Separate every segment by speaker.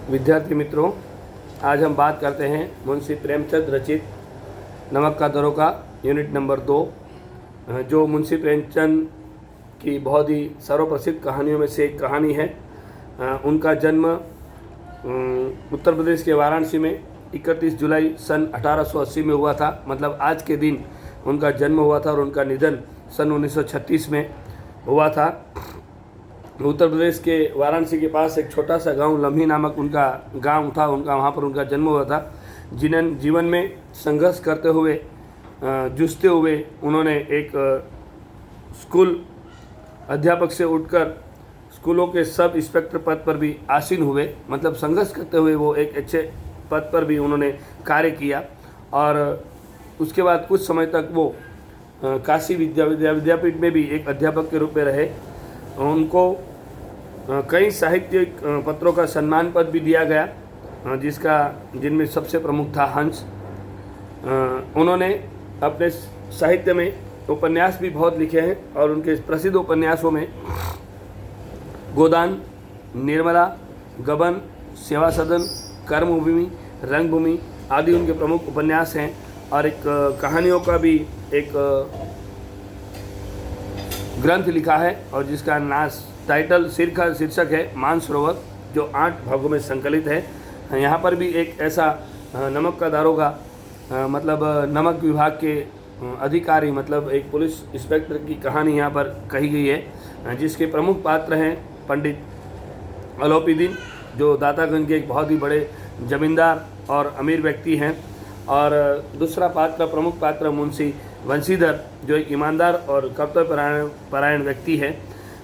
Speaker 1: विद्यार्थी मित्रों, आज हम बात करते हैं मुंशी प्रेमचंद रचित नमक का दरों का यूनिट नंबर 2, जो मुंशी प्रेमचंद की बहुत ही सर्वप्रसिद्ध कहानियों में से एक कहानी है। उनका जन्म उत्तर प्रदेश के वाराणसी में 31 जुलाई सन 1880 में हुआ था। मतलब आज के दिन उनका जन्म हुआ था और उनका निधन सन 1936 में हुआ था। उत्तर प्रदेश के वाराणसी के पास एक छोटा सा गांव लम्ही नामक उनका गांव था, वहाँ पर उनका जन्म हुआ था। जीवन में संघर्ष करते हुए जूझते हुए उन्होंने एक स्कूल अध्यापक से उठकर स्कूलों के सब इंस्पेक्टर पद पर भी आसीन हुए। मतलब संघर्ष करते हुए वो एक अच्छे पद पर भी उन्होंने कार्य किया और उसके बाद कुछ समय तक वो काशी विद्यापीठ में भी एक अध्यापक के रूप में रहे। उनको कई साहित्यिक पत्रों का सम्मान पद भी दिया गया, जिनमें सबसे प्रमुख था हंस। उन्होंने अपने साहित्य में उपन्यास भी बहुत लिखे हैं और उनके प्रसिद्ध उपन्यासों में गोदान, निर्मला, गबन, सेवा सदन, कर्मभूमि, रंगभूमि आदि उनके प्रमुख उपन्यास हैं। और एक कहानियों का भी एक ग्रंथ लिखा है और जिसका शीर्षक है मानसरोवर, जो 8 भागों में संकलित है। यहाँ पर भी एक ऐसा नमक का दारोगा, मतलब नमक विभाग के अधिकारी, मतलब एक पुलिस इंस्पेक्टर की कहानी यहाँ पर कही गई है, जिसके प्रमुख पात्र हैं पंडित अलोपीदीन, जो दातागंज के एक बहुत ही बड़े जमींदार और अमीर व्यक्ति हैं। और दूसरा प्रमुख पात्र मुंशी वंशीधर, जो एक ईमानदार और कर्तव्य परायण व्यक्ति है,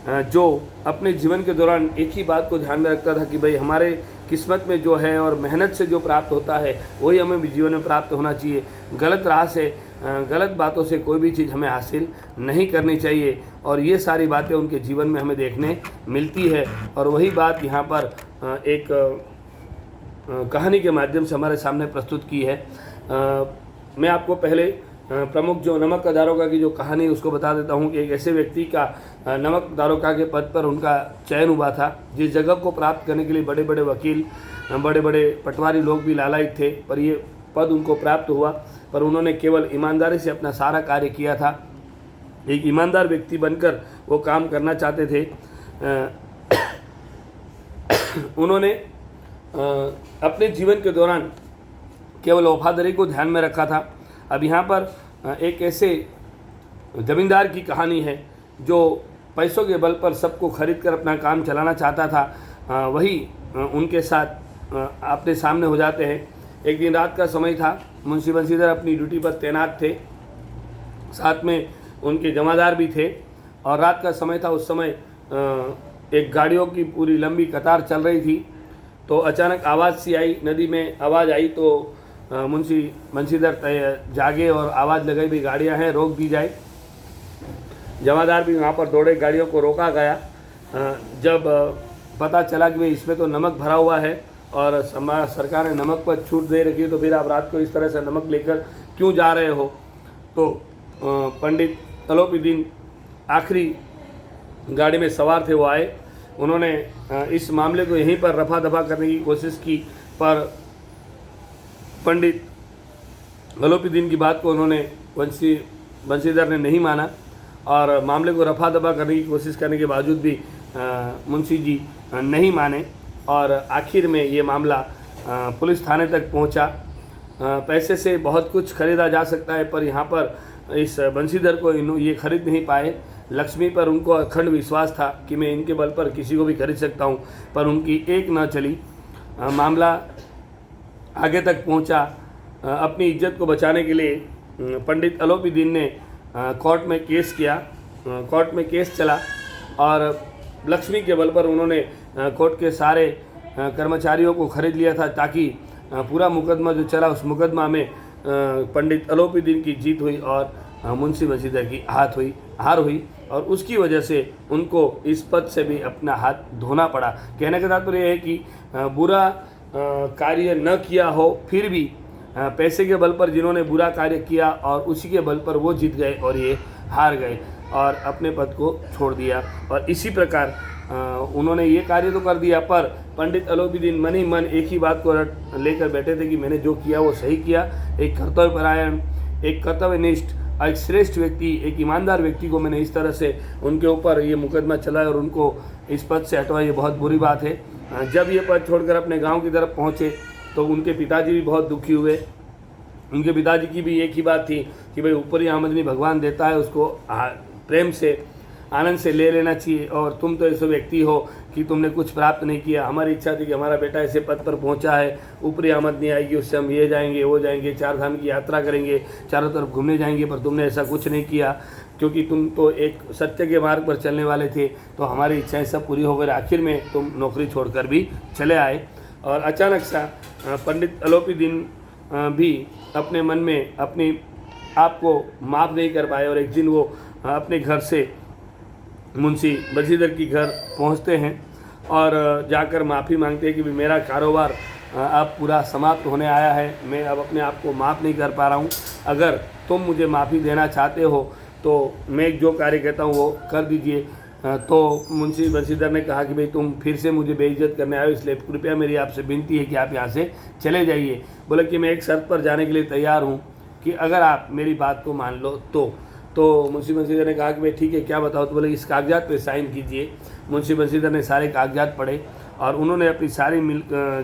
Speaker 1: जो अपने जीवन के दौरान एक ही बात को ध्यान में रखता था कि भाई हमारे किस्मत में जो है और मेहनत से जो प्राप्त होता है वही हमें भी जीवन में प्राप्त होना चाहिए। गलत राह से, गलत बातों से कोई भी चीज़ हमें हासिल नहीं करनी चाहिए। और ये सारी बातें उनके जीवन में हमें देखने मिलती है और वही बात यहाँ पर एक कहानी के माध्यम से हमारे सामने प्रस्तुत की है। मैं आपको पहले प्रमुख जो नमक का दारोगा की जो कहानी है उसको बता देता हूँ कि एक ऐसे व्यक्ति का नमक दारोगा के पद पर उनका चयन हुआ था, जिस जगह को प्राप्त करने के लिए बड़े बड़े वकील, बड़े बड़े पटवारी लोग भी लालायित थे, पर ये पद उनको प्राप्त हुआ। पर उन्होंने केवल ईमानदारी से अपना सारा कार्य किया था। एक ईमानदार व्यक्ति बनकर वो काम करना चाहते थे। उन्होंने अपने जीवन के दौरान केवल वफादारी को ध्यान में रखा था। अब यहाँ पर एक ऐसे जमींदार की कहानी है जो पैसों के बल पर सबको खरीद कर अपना काम चलाना चाहता था। वही उनके साथ अपने सामने हो जाते हैं। एक दिन रात का समय था, मुंशी बंशीधर अपनी ड्यूटी पर तैनात थे, साथ में उनके जमादार भी थे और रात का समय था। उस समय एक गाड़ियों की पूरी लंबी कतार चल रही थी, तो अचानक आवाज़ सी आई, नदी में आवाज़ आई। तो मुंशी बंशीधर जागे और आवाज़ लगाई, भी गाड़ियां हैं, रोक दी जाए। जमादार भी वहाँ पर दौड़े, गाड़ियों को रोका गया। जब पता चला कि भाई इसमें तो नमक भरा हुआ है और सरकार ने नमक पर छूट दे रखी है, तो फिर आप रात को इस तरह से नमक लेकर क्यों जा रहे हो। तो पंडित अलोपीदीन आखिरी गाड़ी में सवार थे, वो आए। उन्होंने इस मामले को यहीं पर रफा दफा करने की कोशिश की, पर पंडित अलोपीदीन की बात को उन्होंने बंशीधर ने नहीं माना और मामले को रफा दफा करने की कोशिश करने के बावजूद भी मुंशी जी नहीं माने और आखिर में ये मामला पुलिस थाने तक पहुंचा। पैसे से बहुत कुछ खरीदा जा सकता है, पर यहाँ पर इस बंशीधर को ये खरीद नहीं पाए। लक्ष्मी पर उनको अखंड विश्वास था कि मैं इनके बल पर किसी को भी खरीद सकता हूँ, पर उनकी एक न चली। मामला आगे तक पहुंचा। अपनी इज्जत को बचाने के लिए पंडित अलोपीदीन ने कोर्ट में केस किया। कोर्ट में केस चला और लक्ष्मी के बल पर उन्होंने कोर्ट के सारे कर्मचारियों को खरीद लिया था, ताकि पूरा मुकदमा जो चला उस मुकदमा में पंडित अलोपीदीन की जीत हुई और मुंशी बंशीधर की हार हुई और उसकी वजह से उनको इस पद से भी अपना हाथ धोना पड़ा। कहने का तात्पर्य है कि बुरा कार्य न किया हो, फिर भी पैसे के बल पर जिन्होंने बुरा कार्य किया और उसी के बल पर वो जीत गए और ये हार गए और अपने पद को छोड़ दिया। और इसी प्रकार उन्होंने ये कार्य तो कर दिया, पर पंडित अलोपीदीन मन ही मन एक ही बात को लेकर बैठे थे कि मैंने जो किया वो सही किया। एक कर्तव्यपरायण, एक कर्तव्यनिष्ठ, एक श्रेष्ठ व्यक्ति, एक ईमानदार व्यक्ति को मैंने इस तरह से उनके ऊपर ये मुकदमा चलाया और उनको इस पद से हटवाया, ये बहुत बुरी बात है। जब ये पद छोड़कर अपने गांव की तरफ पहुँचे तो उनके पिताजी भी बहुत दुखी हुए। उनके पिताजी की भी एक ही बात थी कि भाई ऊपरी आमदनी भगवान देता है, उसको प्रेम से आनंद से ले लेना चाहिए, और तुम तो ऐसे व्यक्ति हो कि तुमने कुछ प्राप्त नहीं किया। हमारी इच्छा थी कि हमारा बेटा ऐसे पद पर पहुंचा है, ऊपरी आमदनी आएगी, उससे हम ये जाएंगे वो जाएंगे, 4 धाम की यात्रा करेंगे, चारों तरफ घूमने जाएंगे, पर तुमने ऐसा कुछ नहीं किया क्योंकि तुम तो एक सत्य के मार्ग पर चलने वाले थे। तो हमारी इच्छाएं सब पूरी हो गई, आखिर में तुम नौकरी छोड़कर भी चले आए। और अचानक सा पंडित अलोपीदीन भी अपने मन में अपनी आप को माफ़ नहीं कर पाए, और एक दिन वो अपने घर से मुंशी बंशीधर की घर पहुंचते हैं और जाकर माफ़ी मांगते हैं कि मेरा कारोबार अब पूरा समाप्त होने आया है, मैं अब अपने आप को माफ़ नहीं कर पा रहा हूं। अगर तुम मुझे माफ़ी देना चाहते हो तो मैं जो कार्य कहता हूं वो कर दीजिए। तो मुंशी बंशीधर ने कहा कि भाई तुम फिर से मुझे बेइज्जत करने आए हो, इसलिए कृपया मेरी आपसे विनती है कि आप यहाँ से चले जाइए। बोले कि मैं एक शर्त पर जाने के लिए तैयार हूँ कि अगर आप मेरी बात को मान लो तो मुंशी बंशीधर ने कहा कि भाई ठीक है, क्या बताओ। तो बोले इस कागजात पे साइन कीजिए। मुंशी बंशीधर ने सारे कागजात पढ़े और उन्होंने अपनी सारी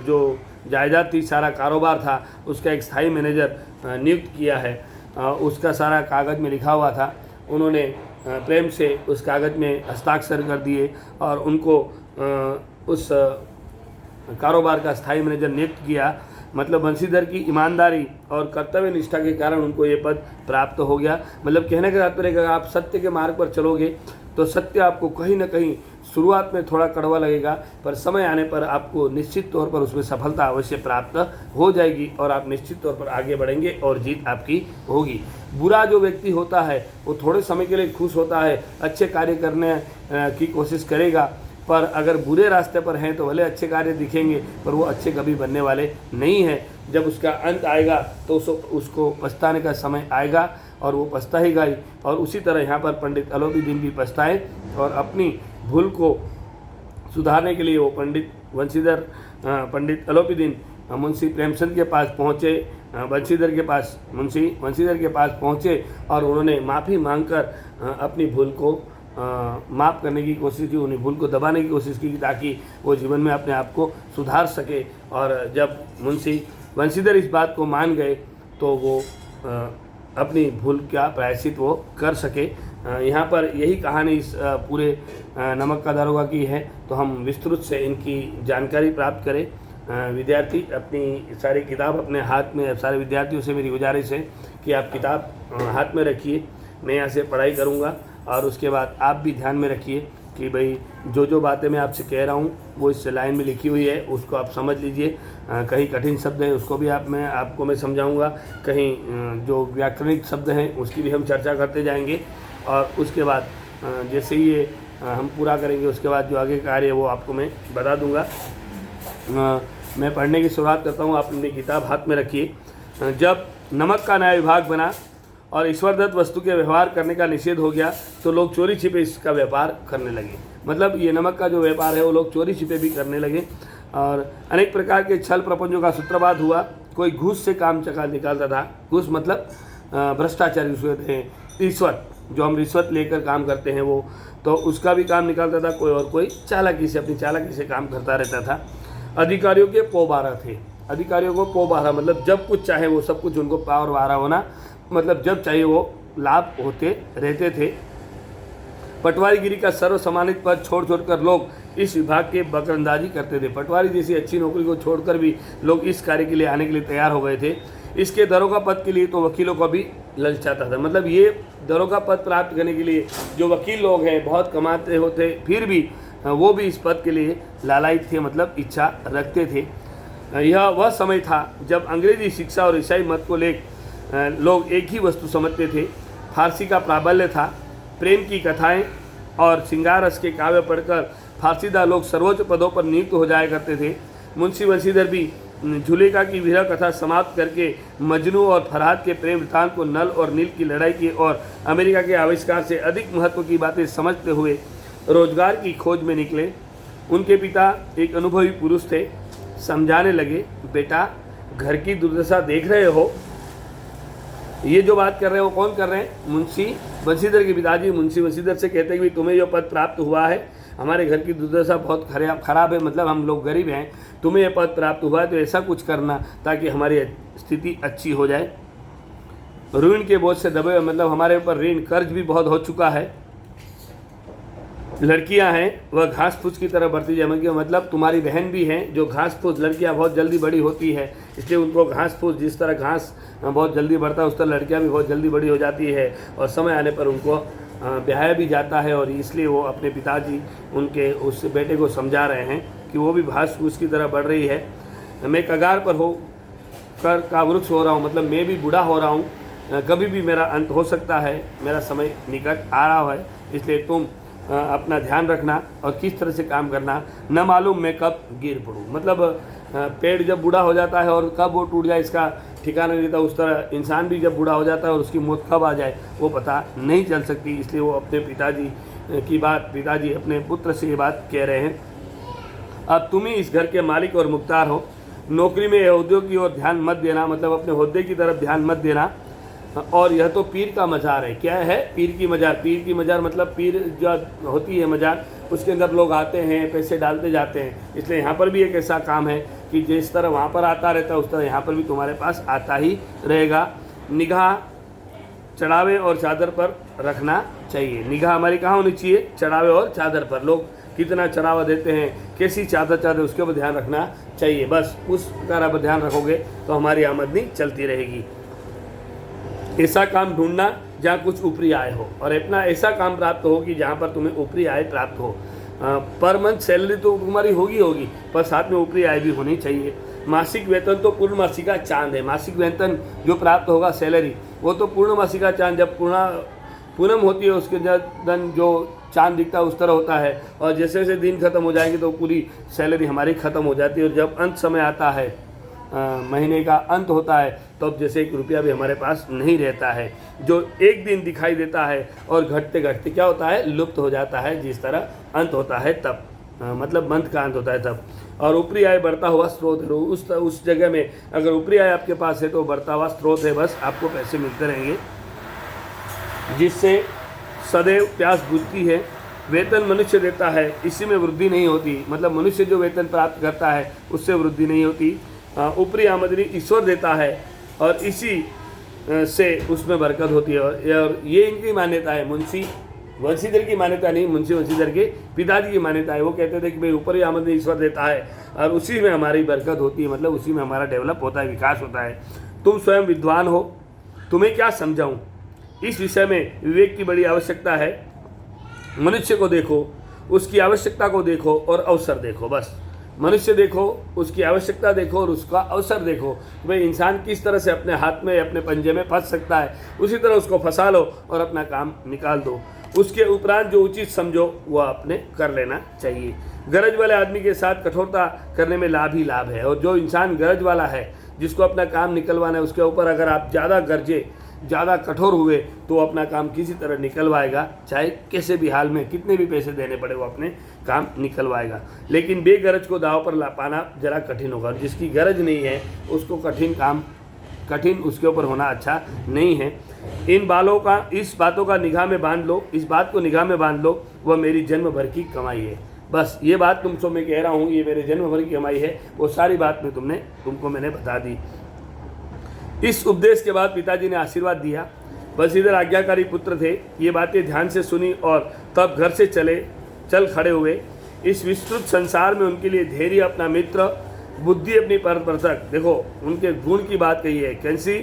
Speaker 1: जो जायदाद थी, सारा कारोबार था, उसका एक स्थायी मैनेजर नियुक्त किया है। उसका सारा कागज़ में लिखा हुआ था। उन्होंने प्रेम से उस कागज़ में हस्ताक्षर कर दिए और उनको उस कारोबार का स्थायी मैनेजर नियुक्त किया। मतलब बंशीधर की ईमानदारी और कर्तव्य निष्ठा के कारण उनको ये पद प्राप्त हो गया। मतलब कहने का तात्पर्य अगर आप सत्य के मार्ग पर चलोगे तो सत्य आपको कहीं ना कहीं शुरुआत में थोड़ा कड़वा लगेगा, पर समय आने पर आपको निश्चित तौर पर उसमें सफलता अवश्य प्राप्त हो जाएगी और आप निश्चित तौर पर आगे बढ़ेंगे और जीत आपकी होगी। बुरा जो व्यक्ति होता है वो थोड़े समय के लिए खुश होता है, अच्छे कार्य करने की कोशिश करेगा, पर अगर बुरे रास्ते पर हैं तो भले अच्छे कार्य दिखेंगे पर वो अच्छे कभी बनने वाले नहीं हैं। जब उसका अंत आएगा तो उसको पछताने का समय आएगा और वो पछताएगा ही। और उसी तरह यहाँ पर पंडित अलोपीदीन भी पछताए और अपनी भूल को सुधारने के लिए वो पंडित अलोपीदीन मुंशी प्रेमचंद के पास पहुँचे, मुंशी बंशीधर के पास पहुँचे और उन्होंने माफ़ी मांगकर अपनी भूल को माफ़ करने की कोशिश की, उन्हें भूल को दबाने की कोशिश की ताकि वो जीवन में अपने आप को सुधार सके। और जब मुंशी बंशीधर इस बात को मान गए तो वो अपनी भूल का प्रायश्चित वो कर सके। यहाँ पर यही कहानी इस पूरे नमक का दारोगा की है। तो हम विस्तृत से इनकी जानकारी प्राप्त करें। विद्यार्थी अपनी सारी किताब अपने हाथ में, सारे विद्यार्थियों से मेरी गुजारिश है कि आप किताब हाथ में रखिए, मैं यहाँ से पढ़ाई करूँगा और उसके बाद आप भी ध्यान में रखिए कि भाई जो बातें मैं आपसे कह रहा हूँ वो इस लाइन में लिखी हुई है, उसको आप समझ लीजिए। कहीं कठिन शब्द हैं उसको भी आपको मैं समझाऊंगा, कहीं जो व्याकरणिक शब्द हैं उसकी भी हम चर्चा करते जाएंगे। और उसके बाद जैसे ही ये हम पूरा करेंगे उसके बाद जो आगे कार्य है वो आपको मैं बता दूंगा। मैं पढ़ने की शुरुआत करता हूँ, आप अपनी किताब हाथ में रखिए। जब नमक का न्याय विभाग बना और ईश्वरदत्त वस्तु के व्यवहार करने का निषेध हो गया तो लोग चोरी छिपे इसका व्यापार करने लगे। मतलब ये नमक का जो व्यापार है वो लोग चोरी छिपे भी करने लगे और अनेक प्रकार के छल प्रपंचों का सूत्रपात हुआ। कोई घूस से काम निकालता था। घूस मतलब भ्रष्टाचारी होते हैं, रिश्वत, जो हम रिश्वत लेकर काम करते हैं वो, तो उसका भी काम निकालता था कोई, और कोई चालाकी से, अपनी चालाकी से काम करता रहता था। अधिकारियों के पौ 12 थे। अधिकारियों को पौ 12 मतलब जब कुछ चाहे वो सब कुछ, उनको पावर 12 होना मतलब जब चाहिए वो लाभ होते रहते थे। पटवारीगिरी का सर्व सम्मानित पद छोड़कर लोग इस विभाग के बकरंदाजी करते थे। पटवारी जैसी अच्छी नौकरी को छोड़कर भी लोग इस कार्य के लिए आने के लिए तैयार हो गए थे। इसके दरोगा पद के लिए तो वकीलों को भी ललचाता था। मतलब ये दरोगा पद प्राप्त करने के लिए जो वकील लोग हैं बहुत कमाते होते, फिर भी वो भी इस पद के लिए लालायित थे, मतलब इच्छा रखते थे। यह वह समय था जब अंग्रेजी शिक्षा और ईसाई मत को लेकर लोग एक ही वस्तु समझते थे। फारसी का प्राबल्य था। प्रेम की कथाएं और श्रृंगार रस के काव्य पढ़कर फारसीदा लोग सर्वोच्च पदों पर नियुक्त हो जाया करते थे। मुंशी बंशीधर भी झुलेका की विरह कथा समाप्त करके मजनू और फरहाद के प्रेम वृत्तांत को, नल और नील की लड़ाई की और अमेरिका के आविष्कार से अधिक महत्व की बातें समझते हुए रोजगार की खोज में निकले। उनके पिता एक अनुभवी पुरुष थे। समझाने लगे, बेटा घर की दुर्दशा देख रहे हो। ये जो बात कर रहे हैं वो कौन कर रहे हैं? मुंशी बंशीधर के पिताजी मुंशी बंशीधर से कहते हैं कि तुम्हें जो पद प्राप्त हुआ है, हमारे घर की दुर्दशा बहुत खराब है, मतलब हम लोग गरीब हैं, तुम्हें यह पद प्राप्त हुआ है तो ऐसा कुछ करना ताकि हमारी स्थिति अच्छी हो जाए। ऋण के बोझ से दबे, मतलब हमारे ऊपर ऋण कर्ज भी बहुत हो चुका है। लड़कियां हैं वह घास फूस की तरह बढ़ती जाएंगी, मतलब तुम्हारी बहन भी हैं जो घास फूस, लड़कियां बहुत जल्दी बड़ी होती है, इसलिए उनको घास फूस, जिस तरह घास बहुत जल्दी बढ़ता है उस तरह लड़कियां भी बहुत जल्दी बड़ी हो जाती है और समय आने पर उनको ब्याह भी जाता है। और इसलिए वो अपने पिताजी उनके उस बेटे को समझा रहे हैं कि वो भी घास फूस की तरह बढ़ रही है। मैं कगार पर हो कर का वृक्ष हो रहा हूँ, मतलब मैं भी बूढ़ा हो रहा हूँ, कभी भी मेरा अंत हो सकता है, मेरा समय निकट आ रहा है, इसलिए तुम अपना ध्यान रखना और किस तरह से काम करना, न मालूम मैं कब गिर पड़ूँ। मतलब पेड़ जब बूढ़ा हो जाता है और कब वो टूट जाए इसका ठिकाना नहीं रहता, उस तरह इंसान भी जब बूढ़ा हो जाता है और उसकी मौत कब आ जाए वो पता नहीं चल सकती। इसलिए वो अपने पिताजी अपने पुत्र से ये बात कह रहे हैं। अब तुम ही इस घर के मालिक और मुख्तार हो, नौकरी में उद्योग की ओर ध्यान मत देना, मतलब अपने ओहदे की तरफ ध्यान मत देना। और यह तो पीर का मज़ार है। क्या है? पीर की मज़ार। पीर की मज़ार मतलब पीर जो होती है मज़ार, उसके अंदर लोग आते हैं, पैसे डालते जाते हैं। इसलिए यहाँ पर भी एक ऐसा काम है कि जिस तरह वहाँ पर आता रहता है उस तरह यहाँ पर भी तुम्हारे पास आता ही रहेगा। निगाह चढ़ावे और चादर पर रखना चाहिए। निगाह हमारी कहाँ होनी चाहिए? चढ़ावे और चादर पर। लोग कितना चढ़ावा देते हैं, कैसी चादर चाहते, उसके ऊपर ध्यान रखना चाहिए। बस उस प्रकार आप ध्यान रखोगे तो हमारी आमदनी चलती रहेगी। ऐसा काम ढूंढना जहाँ कुछ ऊपरी आय हो, और अपना ऐसा काम प्राप्त हो कि जहाँ पर तुम्हें ऊपरी आय प्राप्त हो। पर मंथ सैलरी तो तुम्हारी होगी, पर साथ में ऊपरी आय भी होनी चाहिए। मासिक वेतन तो पूर्णमासी का चांद है। मासिक वेतन जो प्राप्त होगा सैलरी, वो तो पूर्णमासी का चांद, जब पूनम होती है उसके दिन जो चांद दिखता है उस तरह होता है। और जैसे जैसे दिन खत्म हो जाएंगे तो पूरी सैलरी हमारी ख़त्म हो जाती है। और जब अंत समय आता है, महीने का अंत होता है, तब तो जैसे 1 रुपया भी हमारे पास नहीं रहता है। जो एक दिन दिखाई देता है और घटते घटते क्या होता है? लुप्त हो जाता है। जिस तरह अंत होता है तब, मतलब मंथ का अंत होता है तब। और ऊपरी आय बढ़ता हुआ स्रोत है। उस जगह में अगर ऊपरी आय आपके पास है तो बढ़ता हुआ स्रोत है, बस आपको पैसे मिलते रहेंगे जिससे सदैव प्यास बुझती है। वेतन मनुष्य देता है, इसी में वृद्धि नहीं होती, मतलब मनुष्य जो वेतन प्राप्त करता है उससे वृद्धि नहीं होती। ऊपरी आमदनी ईश्वर देता है और इसी से उसमें बरकत होती है। और ये इनकी मान्यता है, मुंशी वंशीधर की मान्यता नहीं, मुंशी वंशीधर के पिताजी की मान्यता है। वो कहते थे कि भाई ऊपरी आमदनी ईश्वर देता है और उसी में हमारी बरकत होती है, मतलब उसी में हमारा डेवलप होता है, विकास होता है। तुम स्वयं विद्वान हो, तुम्हें क्या समझाऊं? इस विषय में विवेक की बड़ी आवश्यकता है। मनुष्य को देखो, उसकी आवश्यकता को देखो और अवसर देखो। बस मनुष्य देखो, उसकी आवश्यकता देखो और उसका अवसर देखो। भाई इंसान किस तरह से अपने हाथ में, अपने पंजे में फंस सकता है, उसी तरह उसको फंसा लो और अपना काम निकाल दो। उसके उपरांत जो उचित समझो वह अपने कर लेना चाहिए। गरज वाले आदमी के साथ कठोरता करने में लाभ ही लाभ है। और जो इंसान गरज वाला है, जिसको अपना काम निकलवाना है, उसके ऊपर अगर आप ज़्यादा गरजे, ज़्यादा कठोर हुए तो अपना काम किसी तरह निकलवाएगा, चाहे कैसे भी हाल में कितने भी पैसे देने पड़े वो अपने काम निकलवाएगा। लेकिन बेगरज को दाव पर ला पाना जरा कठिन होगा। जिसकी गरज नहीं है उसको कठिन उसके ऊपर होना अच्छा नहीं है। इस बातों का निगाह में बांध लो, इस बात को निगाह में बांध लो, वह मेरी जन्म भर की कमाई है। बस ये बात तुमसे मैं कह रहा हूँ, ये मेरे जन्म भर की कमाई है। वो सारी बात में तुमको मैंने बता दी। इस उपदेश के बाद पिताजी ने आशीर्वाद दिया। बंशीधर आज्ञाकारी पुत्र थे। ये बातें ध्यान से सुनी और तब घर से चल खड़े हुए। इस विस्तृत संसार में उनके लिए धैर्य अपना मित्र, बुद्धि अपनी परवर्तक। देखो उनके गुण की बात कही है कैसी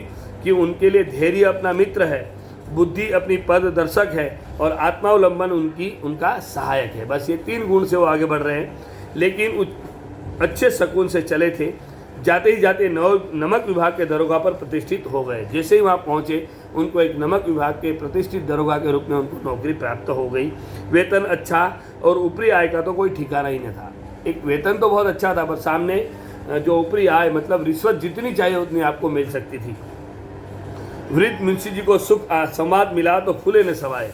Speaker 1: कि उनके लिए धैर्य अपना मित्र है, बुद्धि अपनी पददर्शक है और आत्मावलंबन उनका सहायक है। बस ये 3 गुण से वो आगे बढ़ रहे हैं। लेकिन अच्छे शकुन से चले थे। जाते ही जाते नमक विभाग के दरोगा पर प्रतिष्ठित हो गए। जैसे ही वहाँ पहुँचे उनको एक नमक विभाग के प्रतिष्ठित दरोगा के रूप में उनको नौकरी प्राप्त हो गई। वेतन अच्छा और ऊपरी आय का तो कोई ठिकाना ही नहीं था। एक वेतन तो बहुत अच्छा था, पर सामने जो ऊपरी आय, मतलब रिश्वत जितनी चाहिए उतनी आपको मिल सकती थी। वृद्ध मुंशी जी को सुख संवाद मिला तो फूले न समाये।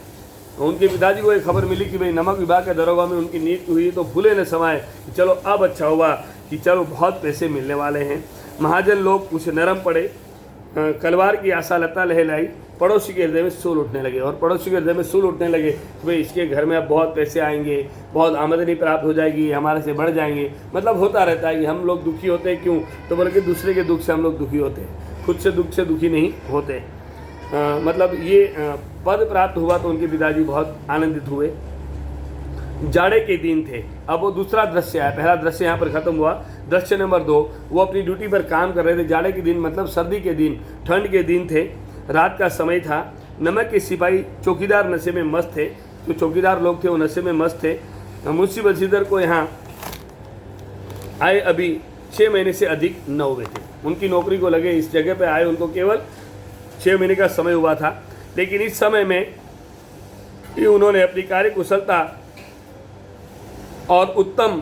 Speaker 1: उनके पिताजी को एक खबर मिली कि भाई नमक विभाग के दरोगा में उनकी नियुक्ति हुई, तो फूले न समाये कि चलो अब अच्छा हुआ कि चलो बहुत पैसे मिलने वाले हैं। महाजन लोग कुछ नरम पड़े, कलवार की आशा लता लहलाई, पड़ोसी के हृदय में सूल उठने लगे। और पड़ोसी के हृदय में सूल उठने लगे कि भाई इसके घर में अब बहुत पैसे आएंगे, बहुत आमदनी प्राप्त हो जाएगी, हमारे से बढ़ जाएंगे। मतलब होता रहता है कि हम लोग दुखी होते हैं, क्यों? तो बल्कि दूसरे के दुख से हम लोग दुखी होते हैं, खुद से दुख से दुखी नहीं होते। मतलब ये पद प्राप्त हुआ तो उनके पिताजी बहुत आनंदित हुए। जाड़े के दिन थे। अब वो दूसरा दृश्य है, पहला दृश्य यहाँ पर खत्म हुआ। दृश्य नंबर 2, वो अपनी ड्यूटी पर काम कर रहे थे। जाड़े के दिन मतलब सर्दी के दिन, ठंड के दिन थे, रात का समय था। नमक के सिपाही चौकीदार नशे में मस्त थे, जो चौकीदार लोग थे वो नशे में मस्त थे। मुंशी बंशीधर को यहाँ आए अभी 6 महीने से अधिक न हुए थे। उनकी नौकरी को लगे इस जगह पे आए उनको केवल 6 महीने का समय हुआ था, लेकिन इस समय में ही उन्होंने अपनी कार्य कुशलता और उत्तम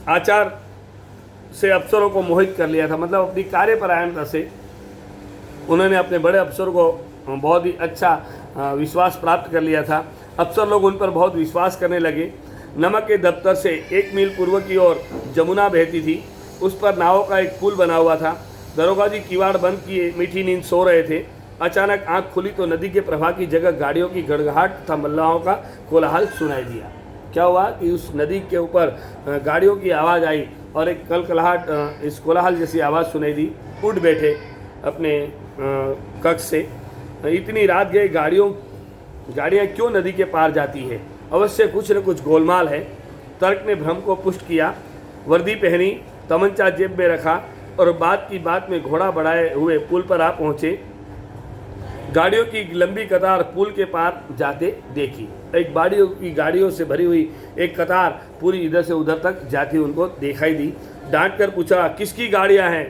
Speaker 1: आचार से अफसरों को मोहित कर लिया था। मतलब अपनी कार्यपरायणता से उन्होंने अपने बड़े अफसर को बहुत ही अच्छा विश्वास प्राप्त कर लिया था। अफसर लोग उन पर बहुत विश्वास करने लगे। नमक के दफ्तर से 1 मील पूर्व की ओर जमुना बहती थी, उस पर नावों का एक पुल बना हुआ था। दरोगा जी किवाड़ बंद किए मीठी नींद सो रहे थे। अचानक आंख खुली तो नदी के प्रवाह की जगह गाड़ियों की गड़गड़ाहट तथा मल्लाहों का कोलाहल सुनाई दिया। क्या हुआ कि उस नदी के ऊपर गाड़ियों की आवाज़ आई और एक कलकलाहट, इस कोलाहल जैसी आवाज़ सुनाई दी। उठ बैठे अपने कक्ष से। इतनी रात गए, गाड़ियाँ क्यों नदी के पार जाती है? अवश्य कुछ न कुछ गोलमाल है। तर्क ने भ्रम को पुष्ट किया। वर्दी पहनी, तमंचा जेब में रखा और बात की बात में घोड़ा बढ़ाए हुए पुल पर आ पहुँचे। गाड़ियों की लंबी कतार पुल के पार जाते देखी। एक गाड़ियों से भरी हुई एक कतार पूरी इधर से उधर तक जाती उनको दिखाई दी। डांट कर पूछा, किसकी गाड़ियां हैं?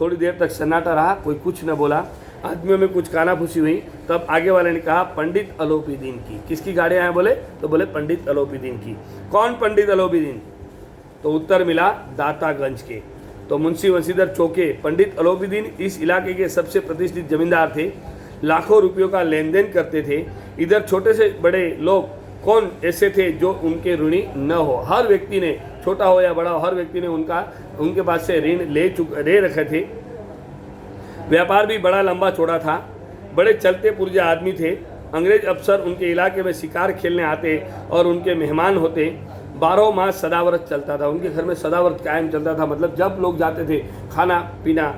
Speaker 1: थोड़ी देर तक सन्नाटा रहा, कोई कुछ न बोला। आदमियों में कुछ कानाफूसी हुई। तब आगे वाले ने कहा, पंडित अलोपीदीन की। किसकी गाड़ियां हैं बोले? तो बोले पंडित अलोपीदीन की। कौन पंडित अलोपीदीन? तो उत्तर मिला, दातागंज के। तो मुंशी बंशीधर चौके। पंडित अलोपीदीन इस इलाके के सबसे प्रतिष्ठित जमींदार थे, लाखों रुपयों का लेन देन करते थे। इधर छोटे से बड़े लोग कौन ऐसे थे जो उनके ऋणी न हो? हर व्यक्ति ने, छोटा हो या बड़ा हो, हर व्यक्ति ने उनके पास से ऋण ले रखे थे। व्यापार भी बड़ा लंबा चौड़ा था। बड़े चलते पुर्जे आदमी थे। अंग्रेज अफसर उनके इलाके में शिकार खेलने आते और उनके मेहमान होते। 12 मास सदाव्रत चलता था, उनके घर में सदाव्रत कायम चलता था। मतलब जब लोग जाते थे, खाना पीना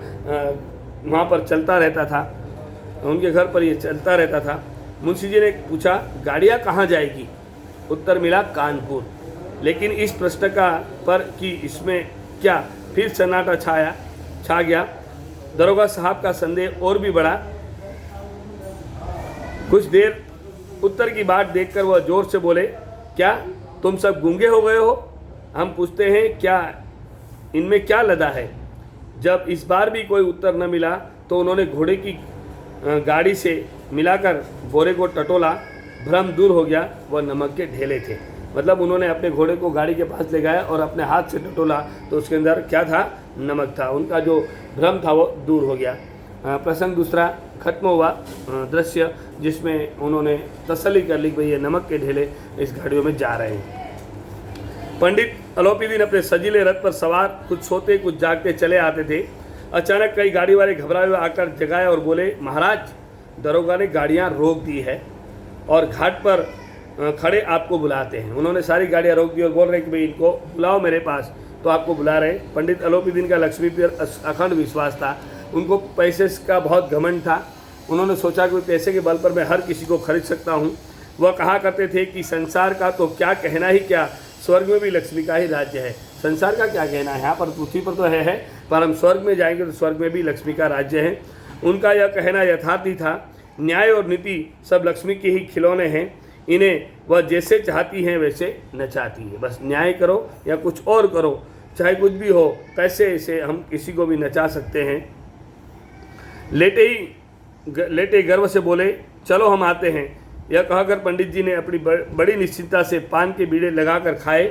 Speaker 1: वहाँ पर चलता रहता था, उनके घर पर ये चलता रहता था। मुंशी जी ने पूछा, गाड़ियाँ कहाँ जाएगी? उत्तर मिला, कानपुर। लेकिन इस प्रश्न का पर कि इसमें क्या, फिर सन्नाटा छा गया। दरोगा साहब का संदेह और भी बढ़ा। कुछ देर उत्तर की बात देखकर वह जोर से बोले, क्या तुम सब गूंगे हो गए हो? हम पूछते हैं क्या इनमें क्या लदा है? जब इस बार भी कोई उत्तर न मिला तो उन्होंने घोड़े की गाड़ी से मिलाकर बोरे को टटोला। भ्रम दूर हो गया, वह नमक के ढेले थे। मतलब उन्होंने अपने घोड़े को गाड़ी के पास ले गया और अपने हाथ से टटोला तो उसके अंदर क्या था? नमक था। उनका जो भ्रम था वो दूर हो गया। प्रसंग दूसरा खत्म हुआ। दृश्य जिसमें उन्होंने तसल्ली कर ली कि भाई ये नमक के ढेले इस गाड़ियों में जा रहे हैं। पंडित अलोपीदीन अपने सजीले रथ पर सवार, कुछ सोते कुछ जागते चले आते थे। अचानक कई गाड़ी वाले घबराए हुए आकर जगाए और बोले, महाराज, दरोगा ने गाड़ियाँ रोक दी है और घाट पर खड़े आपको बुलाते हैं। उन्होंने सारी गाड़ियाँ रोक दी और बोल रहे कि भाई इनको बुलाओ मेरे पास, तो आपको बुला रहे हैं। पंडित अलोपीदीन का लक्ष्मी पर अखंड विश्वास था। उनको पैसे का बहुत घमंड था। उन्होंने सोचा कि पैसे के बल पर मैं हर किसी को खरीद सकता हूँ। वह कहा करते थे कि संसार का तो क्या कहना ही क्या, स्वर्ग में भी लक्ष्मी का ही राज्य है। संसार का क्या कहना है, यहाँ पर पृथ्वी पर तो है, पर हम स्वर्ग में जाएंगे तो स्वर्ग में भी लक्ष्मी का राज्य है। उनका यह कहना यथार्थी था। न्याय और नीति सब लक्ष्मी के ही खिलौने हैं। इन्हें वह जैसे चाहती हैं वैसे नचाती है। बस न्याय करो या कुछ और करो, चाहे कुछ भी हो, पैसे से हम किसी को भी नचा सकते हैं। लेटे गर्व से बोले, चलो हम आते हैं। यह कहकर पंडित जी ने अपनी बड़ी निश्चिंता से पान के बीड़े लगाकर खाए।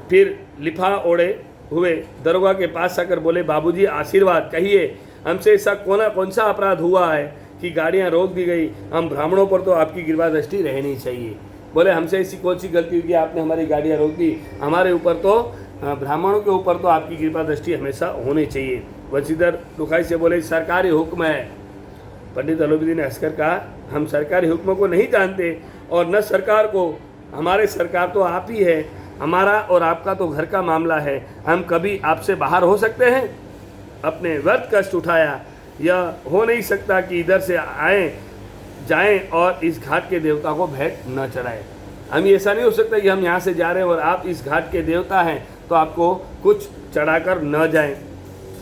Speaker 1: फिर लिफा ओढ़े हुए दरोगा के पास आकर बोले, बाबूजी आशीर्वाद, कहिए हमसे ऐसा कौन सा अपराध हुआ है कि गाड़ियाँ रोक दी गई, हम ब्राह्मणों पर तो आपकी कृपा दृष्टि रहनी चाहिए। बोले हमसे ऐसी कौन सी गलती हुई कि आपने हमारी गाड़ियाँ रोक दी, हमारे ऊपर तो ब्राह्मणों के ऊपर तो आपकी कृपा दृष्टि हमेशा होनी चाहिए। वंशीधर दुखाई से बोले सरकारी हुक्म है। पंडित अलोपीदी ने हंसकर कहा हम सरकारी हुक्म को नहीं जानते और न सरकार को, हमारे सरकार तो आप ही है, हमारा और आपका तो घर का मामला है, हम कभी आपसे बाहर हो सकते हैं? अपने व्यर्थ कष्ट उठाया, यह हो नहीं सकता कि इधर से आए जाएं और इस घाट के देवता को भेंट न चढ़ाएं। हम ऐसा नहीं हो सकता कि हम यहाँ से जा रहे हैं और आप इस घाट के देवता हैं तो आपको कुछ चढ़ाकर न जाएं।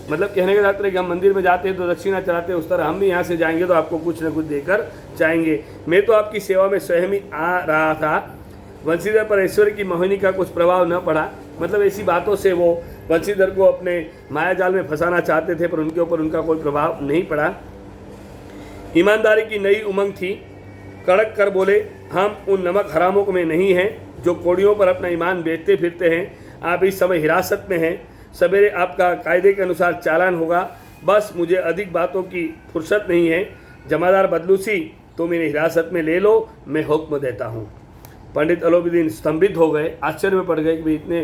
Speaker 1: मतलब कहने का तात्पर्य कि हम मंदिर में जाते हैं तो दक्षिणा चढ़ाते हैं, उस तरह हम भी यहाँ से जाएंगे तो आपको कुछ न कुछ देकर जाएंगे। मैं तो आपकी सेवा में स्वयं ही आ रहा था। वंशीधर पर ऐश्वर्य की मोहिनी का कुछ प्रभाव न पड़ा। मतलब ऐसी बातों से वो वंशीधर को अपने मायाजाल में फंसाना चाहते थे, पर उनके ऊपर उनका कोई प्रभाव नहीं पड़ा। ईमानदारी की नई उमंग थी। कड़क कर बोले हम उन नमक हरामों में नहीं हैं जो कोड़ियों पर अपना ईमान बेचते फिरते हैं। आप इस समय हिरासत में हैं, सवेरे आपका कायदे के अनुसार चालान होगा। बस मुझे अधिक बातों की फुर्सत नहीं है। जमादार बदलूसी तो मेरी हिरासत में ले लो, मैं हुक्म देता हूँ। पंडित अलोपीदी स्तंभित हो गए, आश्चर्य में पड़ गए कि इतने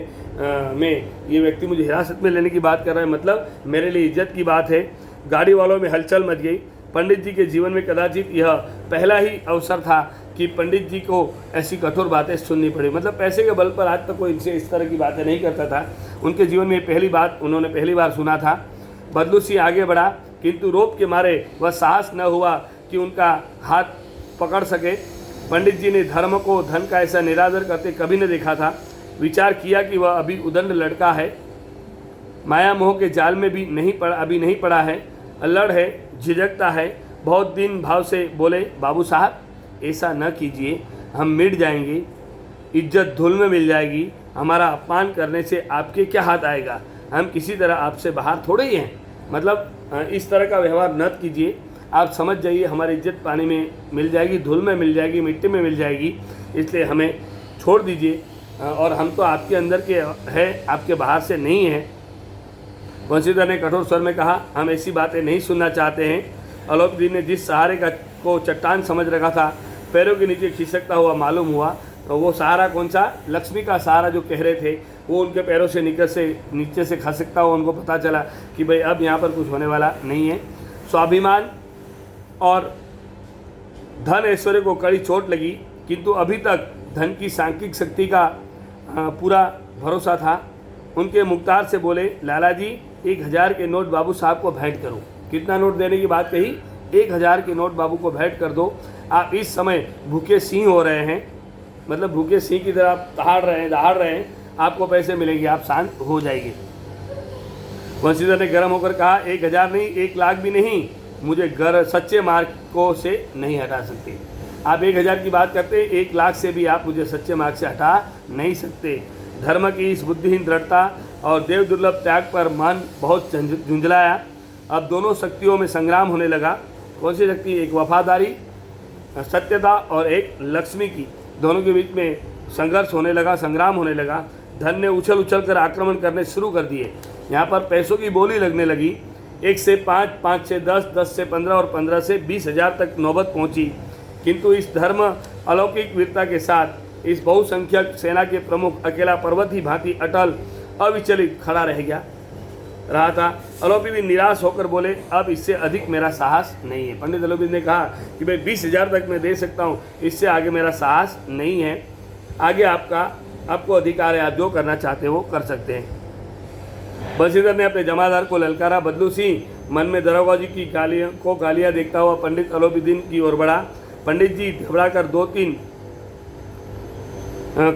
Speaker 1: में ये व्यक्ति मुझे हिरासत में लेने की बात कर रहा है, मतलब मेरे लिए इज्जत की बात है। गाड़ी वालों में हलचल मच गई। पंडित जी के जीवन में कदाचित यह पहला ही अवसर था कि पंडित जी को ऐसी कठोर बातें सुननी पड़ी। मतलब पैसे के बल पर आज तक कोई इनसे इस तरह की बातें नहीं करता था। उनके जीवन में पहली बात उन्होंने पहली बार सुना था। बदलूसी आगे बढ़ा, किंतु रोप के मारे वह साहस न हुआ कि उनका हाथ पकड़ सके। पंडित जी ने धर्म को धन का ऐसा निरादर करते कभी न देखा था। विचार किया कि वह अभी उदंड लड़का है, माया मोह के जाल में भी अभी नहीं पड़ा है, अल्लड़ है, झिझकता है। बहुत दिन भाव से बोले बाबू साहब ऐसा न कीजिए, हम मिट जाएंगे, इज्जत धूल में मिल जाएगी, हमारा अपमान करने से आपके क्या हाथ आएगा, हम किसी तरह आपसे बाहर थोड़े ही हैं। मतलब इस तरह का व्यवहार न कीजिए, आप समझ जाइए हमारी इज्जत पानी में मिल जाएगी, धूल में मिल जाएगी, मिट्टी में मिल जाएगी, इसलिए हमें छोड़ दीजिए और हम तो आपके अंदर के हैं, आपके बाहर से नहीं हैं। वंशीधर ने कठोर स्वर में कहा हम ऐसी बातें नहीं सुनना चाहते हैं। अलोपीदी ने जिस सहारे को चट्टान समझ रखा था पैरों के नीचे खिसकता हुआ मालूम हुआ। तो वो सहारा कौन सा, लक्ष्मी का सहारा जो कह रहे थे, वो उनके पैरों से नीचे से खसकता हुआ उनको पता चला कि भाई अब यहाँ पर कुछ होने वाला नहीं है। स्वाभिमान और धन ऐश्वर्य को कड़ी चोट लगी, किंतु अभी तक धन की सांख्यिक शक्ति का पूरा भरोसा था। उनके मुख्तार से बोले लाला जी 1000 के नोट बाबू साहब को भेंट करो। कितना नोट देने की बात कही, 1000 के नोट बाबू को भेंट कर दो। आप इस समय भूखे सिंह हो रहे हैं, मतलब भूखे सिंह की तरह आप दहाड़ रहे हैं, आपको पैसे मिलेंगे, आप शांत हो जाएंगे। वंशीधर ने गर्म होकर कहा 1000 नहीं, 1 लाख भी नहीं, मुझे सच्चे मार्ग को से नहीं हटा सकते। आप 1000 की बात करते, 1 लाख से भी आप मुझे सच्चे मार्ग से हटा नहीं सकते। धर्म की इस बुद्धिहीन दृढ़ता और देव दुर्लभ त्याग पर मन बहुत झुंझलाया। अब दोनों शक्तियों में संग्राम होने लगा। कौन सी शक्ति, एक वफादारी सत्यता और एक लक्ष्मी की, दोनों के बीच में संघर्ष होने लगा, संग्राम होने लगा। धन ने उछल कर आक्रमण करने शुरू कर दिए। यहाँ पर पैसों की बोली लगने लगी। 1 से 5, 5 से 10, 10 से 15 और 15 से 20,000 तक नौबत पहुँची। किंतु इस धर्म अलौकिक वीरता के साथ इस बहुसंख्यक सेना के प्रमुख अकेला पर्वत ही भांति अटल अविचलित खड़ा रहा था। अलोपीदी निराश होकर बोले अब इससे अधिक मेरा साहस नहीं है। पंडित अलोपीदी ने कहा कि भाई 20,000 तक मैं दे सकता हूँ, इससे आगे मेरा साहस नहीं है। आगे आपको अधिकार है, आप जो करना चाहते हो वो कर सकते हैं। वंशीधर ने अपने जमादार को ललकारा। बदलू सिंह मन में दरोगा जी की गालियाँ देखता हुआ पंडित अलोपीदी की ओर बढ़ा। पंडित जी घबराकर 2-3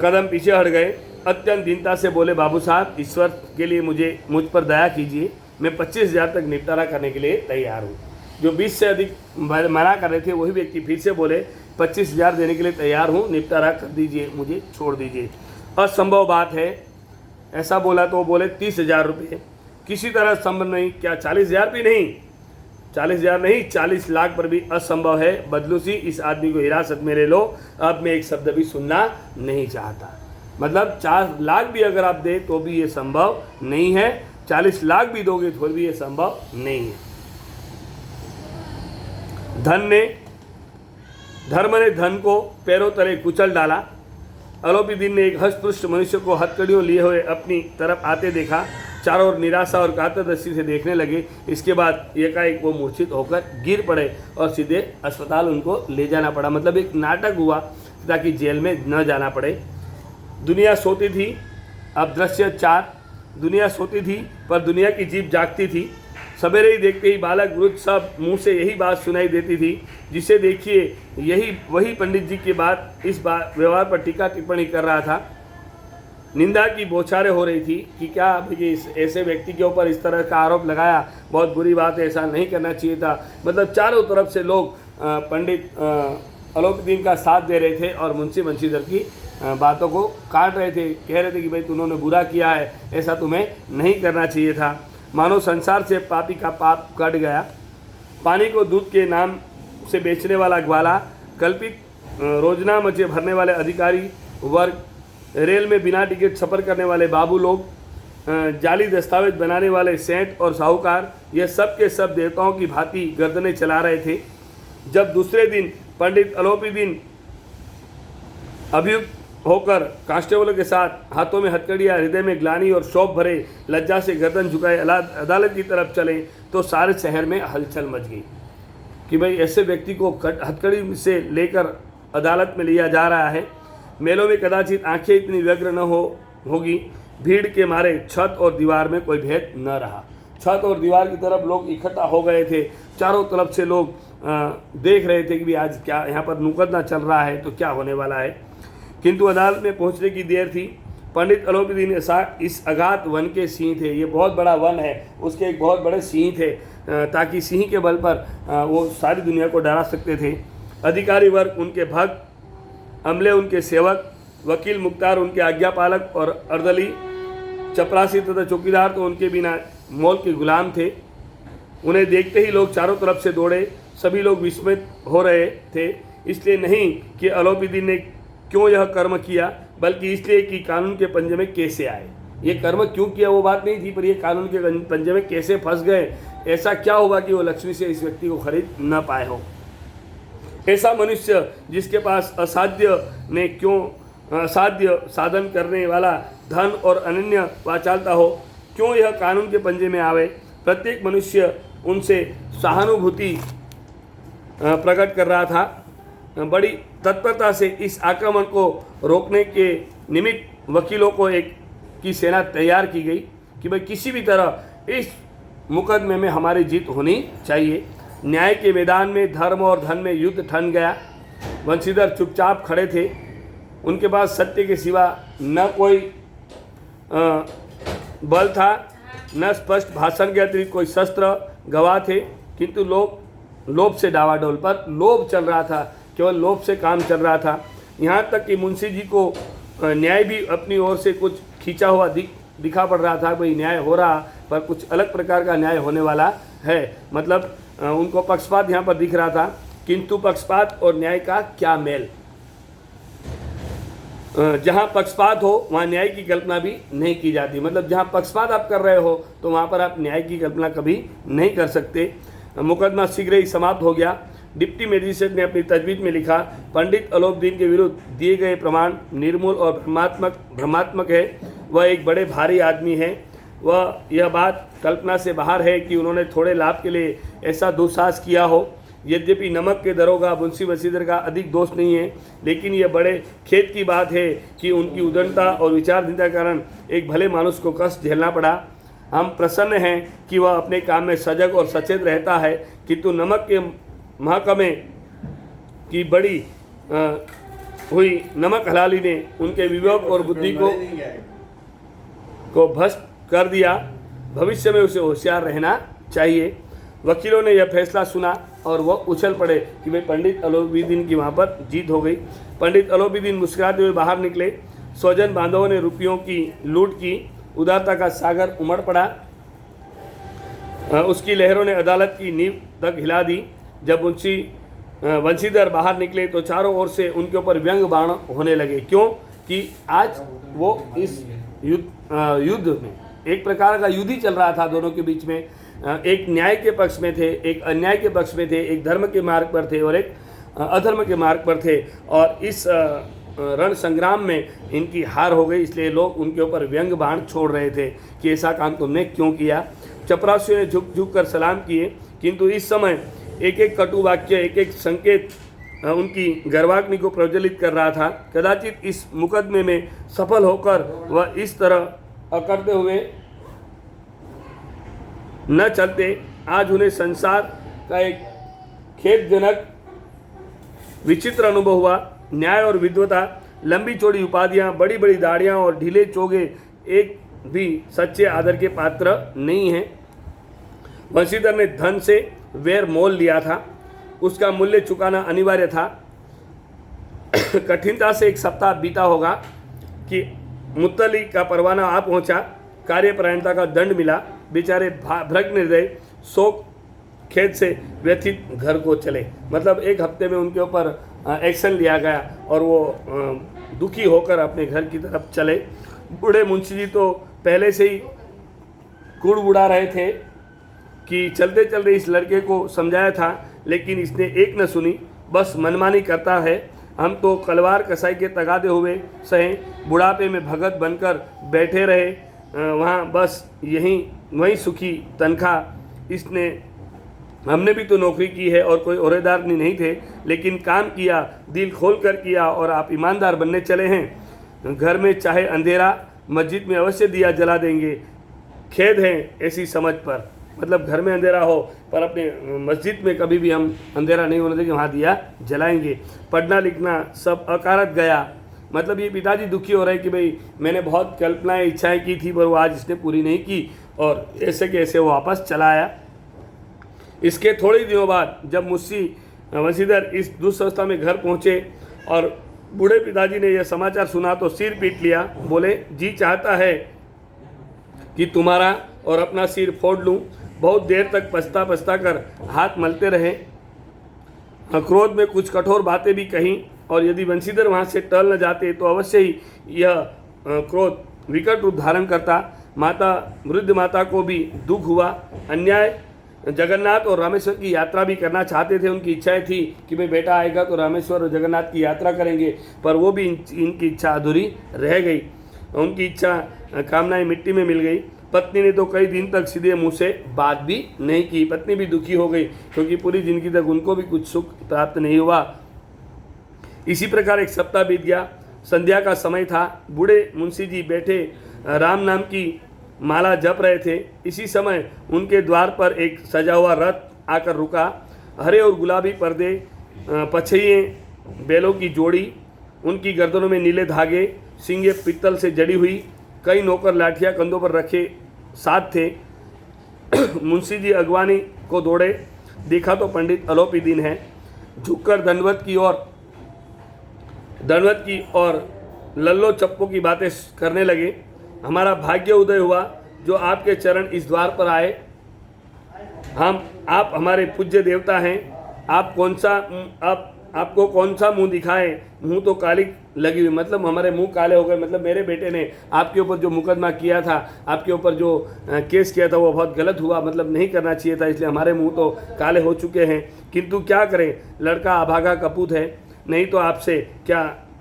Speaker 1: कदम पीछे हट गए। अत्यंत दीनता से बोले बाबू साहब ईश्वर के लिए मुझ पर दया कीजिए, मैं 25,000 तक निपटारा करने के लिए तैयार हूँ। जो 20 से अधिक मना कर रहे थे वही व्यक्ति फिर से बोले 25,000 देने के लिए तैयार हूँ, निपटारा कर दीजिए, मुझे छोड़ दीजिए। असंभव बात है, ऐसा बोला तो बोले 30,000 रुपये किसी तरह संभव नहीं। क्या 40,000 भी नहीं, 40,000 नहीं, 40 लाख पर भी असंभव है। बदलू सी इस आदमी को हिरासत में ले लो, अब मैं एक शब्द भी सुनना नहीं चाहता। मतलब 4 लाख भी अगर आप दे तो भी ये संभव नहीं है, 40 लाख भी दोगे तो भी ये संभव नहीं है। धर्म ने धन को पैरों तले कुचल डाला। अलोपीदीन ने एक हष्टपुष्ट मनुष्य को हथकड़ियों लिए हुए अपनी तरफ आते देखा। चारों ओर निराशा और कातर दृष्टि से देखने लगे। इसके बाद एकाएक वो मूर्छित होकर गिर पड़े और सीधे अस्पताल उनको ले जाना पड़ा। मतलब एक नाटक हुआ ताकि जेल में न जाना पड़े। दुनिया सोती थी। अब दृश्य 4। दुनिया सोती थी पर दुनिया की जीभ जागती थी। सवेरे ही देखते ही बालक वृद्ध सब मुंह से यही बात सुनाई देती थी, जिसे देखिए यही वही पंडित जी की बात इस व्यवहार पर टीका टिप्पणी कर रहा था। निंदा की बौछारें हो रही थी कि क्या इस ऐसे व्यक्ति के ऊपर इस तरह का आरोप लगाया, बहुत बुरी बात है, ऐसा नहीं करना चाहिए था। मतलब चारों तरफ से लोग पंडित अलोपीदीन का साथ दे रहे थे और मुंशी बंशीधर की बातों को काट रहे थे, कह रहे थे कि भाई तुमने बुरा किया है, ऐसा तुम्हें नहीं करना चाहिए था। मानो संसार से पापी का पाप कट गया। पानी को दूध के नाम से बेचने वाला ग्वाला, कल्पित रोजना मचे भरने वाले अधिकारी वर्ग, रेल में बिना टिकट सफ़र करने वाले बाबू लोग, जाली दस्तावेज बनाने वाले सेठ और साहूकार, ये सब के सब देवताओं की भांति गर्दनें चला रहे थे। जब दूसरे दिन पंडित अलोपीदीन अभियुक्त होकर कांस्टेबलों के साथ हाथों में हथकड़ियाँ, हृदय में ग्लानि और शोक भरे लज्जा से गर्दन झुकाए अदालत की तरफ चले तो सारे शहर में हलचल मच गई कि भाई ऐसे व्यक्ति को हथकड़ी से लेकर अदालत में लिया जा रहा है। मेलों में कदाचित आंखें इतनी व्यग्र न होगी। भीड़ के मारे छत और दीवार में कोई भेद न रहा। छत और दीवार की तरफ लोग इकट्ठा हो गए थे। चारों तरफ से लोग देख रहे थे कि भी आज क्या यहाँ पर मुकदमा चल रहा है, तो क्या होने वाला है। किंतु अदालत में पहुँचने की देर थी। पंडित अलोपीदीन इस अगाध वन के सिंह थे। ये बहुत बड़ा वन है, उसके एक बहुत बड़े सिंह थे, ताकि सिंह के बल पर वो सारी दुनिया को डरा सकते थे। अधिकारी वर्ग उनके भक्त, अमले उनके सेवक, वकील मुख्तार उनके आज्ञापालक और अर्दली चपरासी तथा चौकीदार तो उनके बिना मौल के गुलाम थे। उन्हें देखते ही लोग चारों तरफ से दौड़े। सभी लोग विस्मित हो रहे थे, इसलिए नहीं कि अलोपीदीन ने क्यों यह कर्म किया, बल्कि इसलिए कि कानून के पंजे में कैसे आए। ये कर्म क्यों किया वो बात नहीं थी, पर ये कानून के पंजे में कैसे फंस गए। ऐसा क्या होगा कि वो लक्ष्मी से इस व्यक्ति को खरीद न पाए हो। ऐसा मनुष्य जिसके पास असाध्य साधन करने वाला धन और अनन्य वाचालता हो, क्यों यह कानून के पंजे में आवे। प्रत्येक मनुष्य उनसे सहानुभूति प्रकट कर रहा था। बड़ी तत्परता से इस आक्रमण को रोकने के निमित्त वकीलों को की सेना तैयार की गई कि भाई किसी भी तरह इस मुकदमे में हमारी जीत होनी चाहिए। न्याय के मैदान में धर्म और धन में युद्ध ठन गया। बंशीधर चुपचाप खड़े थे। उनके पास सत्य के सिवा न कोई बल था, न स्पष्ट भाषण के अतिरिक्त कोई शस्त्र गवाह थे। किंतु लोभ से डावाडोल पर लोभ चल रहा था, केवल लोभ से काम चल रहा था। यहाँ तक कि मुंशी जी को न्याय भी अपनी ओर से कुछ खींचा हुआ दिखा पड़ रहा था। भाई न्याय हो रहा, पर कुछ अलग प्रकार का न्याय होने वाला है। मतलब उनको पक्षपात यहाँ पर दिख रहा था। किंतु पक्षपात और न्याय का क्या मेल। जहाँ पक्षपात हो वहाँ न्याय की कल्पना भी नहीं की जाती। मतलब जहाँ पक्षपात आप कर रहे हो तो वहाँ पर आप न्याय की कल्पना कभी नहीं कर सकते। मुकदमा शीघ्र ही समाप्त हो गया। डिप्टी मजिस्ट्रेट ने अपनी तजवीज़ में लिखा, पंडित अलोपीदीन के विरुद्ध दिए गए प्रमाण निर्मूल और भ्रमात्मक है। वह एक बड़े भारी आदमी है। वह यह बात कल्पना से बाहर है कि उन्होंने थोड़े लाभ के लिए ऐसा दुस्साहस किया हो। यद्यपि नमक के दरोगा मुंशी बंशीधर का अधिक दोष नहीं है, लेकिन यह बड़े खेद की बात है कि उनकी उदंडता और विचारहीनता के कारण एक भले मानुष को कष्ट झेलना पड़ा। हम प्रसन्न हैं कि वह अपने काम में सजग और सचेत रहता है, किंतु नमक के महकमे की बड़ी हुई नमक हलाली ने उनके विवेक और बुद्धि को भ्रष्ट कर दिया। भविष्य में उसे होशियार रहना चाहिए। वकीलों ने यह फैसला सुना और वह उछल पड़े कि भाई पंडित अलोपीदीन की वहाँ पर जीत हो गई। पंडित अलोपीदीन मुस्कुराते हुए बाहर निकले। स्वजन बांधवों ने रुपयों की लूट की। उदारता का सागर उमड़ पड़ा। उसकी लहरों ने अदालत की नींव तक हिला दी। जब बंशीधर बाहर निकले तो चारों ओर से उनके ऊपर व्यंग बाण होने लगे। क्यों कि आज वो इस युद्ध में एक प्रकार का युद्ध ही चल रहा था दोनों के बीच में। एक न्याय के पक्ष में थे, एक अन्याय के पक्ष में थे, एक धर्म के मार्ग पर थे और एक अधर्म के मार्ग पर थे। और इस रण संग्राम में इनकी हार हो गई, इसलिए लोग उनके ऊपर व्यंग बाण छोड़ रहे थे कि ऐसा काम तुमने क्यों किया। चपरासियों ने झुक झुक कर सलाम किए, किंतु इस समय एक एक कटु वाक्य, एक एक संकेत उनकी गर्वाग्नि को प्रज्वलित कर रहा था। कदाचित इस मुकदमे में सफल होकर वह इस तरह करते हुए न चलते, आज उन्हें संसार का एक खेदजनक विचित्र अनुभव हुआ। न्याय और विद्वता, लंबी चौड़ी उपाधियां, बड़ी बड़ी दाढ़ियां और ढीले चोगे एक भी सच्चे आदर के पात्र नहीं हैं। वंशीधर ने धन से वैर मोल लिया था, उसका मूल्य चुकाना अनिवार्य था। कठिनता से एक सप्ताह बीता होगा कि मुत्तली का परवाना आ पहुंचा। कार्यपरायणता का दंड मिला। बेचारे भ्रग निर्दय शोक खेद से व्यथित घर को चले। मतलब एक हफ्ते में उनके ऊपर एक्शन लिया गया और वो दुखी होकर अपने घर की तरफ चले। बूढ़े मुंशी जी तो पहले से ही कूड़ उड़ा रहे थे कि चलते चलते इस लड़के को समझाया था, लेकिन इसने एक न सुनी, बस मनमानी करता है। हम तो कलवार कसाई के तगादे हुए सहे, बुढ़ापे में भगत बनकर बैठे रहे वहाँ, बस वहीं सुखी तनख्वाह। इसने हमने भी तो नौकरी की है और कोई औहदेदार नहीं थे, लेकिन काम किया, दिल खोल कर किया और आप ईमानदार बनने चले हैं। घर में चाहे अंधेरा, मस्जिद में अवश्य दिया जला देंगे। खेद है ऐसी समझ पर। मतलब घर में अंधेरा हो पर अपने मस्जिद में कभी भी हम अंधेरा नहीं होने देंगे, वहाँ दिया जलाएंगे। पढ़ना लिखना सब अकारत गया। मतलब ये पिताजी दुखी हो रहे हैं कि भाई मैंने बहुत कल्पनाएं इच्छाएं की थी पर वो आज इसने पूरी नहीं की, और ऐसे के ऐसे वो वापस चला आया। इसके थोड़े ही दिनों बाद जब मुंशी वंशीधर इस दुस्वस्था में घर पहुँचे और बूढ़े पिताजी ने यह समाचार सुना तो सिर पीट लिया। बोले, जी चाहता है कि तुम्हारा और अपना सिर फोड़ लूँ। बहुत देर तक पछता पछता कर हाथ मलते रहे। क्रोध में कुछ कठोर बातें भी कहीं, और यदि वंशीधर वहाँ से टल न जाते तो अवश्य ही यह क्रोध विकट रूप धारण करता। वृद्ध माता को भी दुख हुआ। अन्याय जगन्नाथ और रामेश्वर की यात्रा भी करना चाहते थे। उनकी इच्छाएं थी कि भाई बेटा आएगा तो रामेश्वर और जगन्नाथ की यात्रा करेंगे, पर वो भी इनकी इच्छा अधूरी रह गई। उनकी इच्छा कामनाएं मिट्टी में मिल गई। पत्नी ने तो कई दिन तक सीधे मुंह से बात भी नहीं की। पत्नी भी दुखी हो गई क्योंकि पूरी जिंदगी तक उनको भी कुछ सुख प्राप्त नहीं हुआ। इसी प्रकार एक सप्ताह बीत गया। संध्या का समय था। बूढ़े मुंशी जी बैठे राम नाम की माला जप रहे थे। इसी समय उनके द्वार पर एक सजा हुआ रथ आकर रुका। हरे और गुलाबी पर्दे, पछइये बैलों की जोड़ी, उनकी गर्दनों में नीले धागे, सींगे पीतल से जड़ी हुई, कई नौकर लाठियाँ कंधों पर रखे साथ थे। मुंशी जी अगवानी को दौड़े। देखा तो पंडित अलोपीदीन है। झुककर दंडवत की और लल्लो चप्पो की बातें करने लगे। हमारा भाग्य उदय हुआ जो आपके चरण इस द्वार पर आए। आप हमारे पूज्य देवता हैं। आपको कौन सा मुंह दिखाए, मुंह तो काली लगी हुई। मतलब हमारे मुंह काले हो गए। मतलब मेरे बेटे ने आपके ऊपर जो मुकदमा किया था, आपके ऊपर जो केस किया था वो बहुत गलत हुआ, मतलब नहीं करना चाहिए था, इसलिए हमारे मुंह तो काले हो चुके हैं। किंतु क्या करें, लड़का अभागा कपूत है, नहीं तो आपसे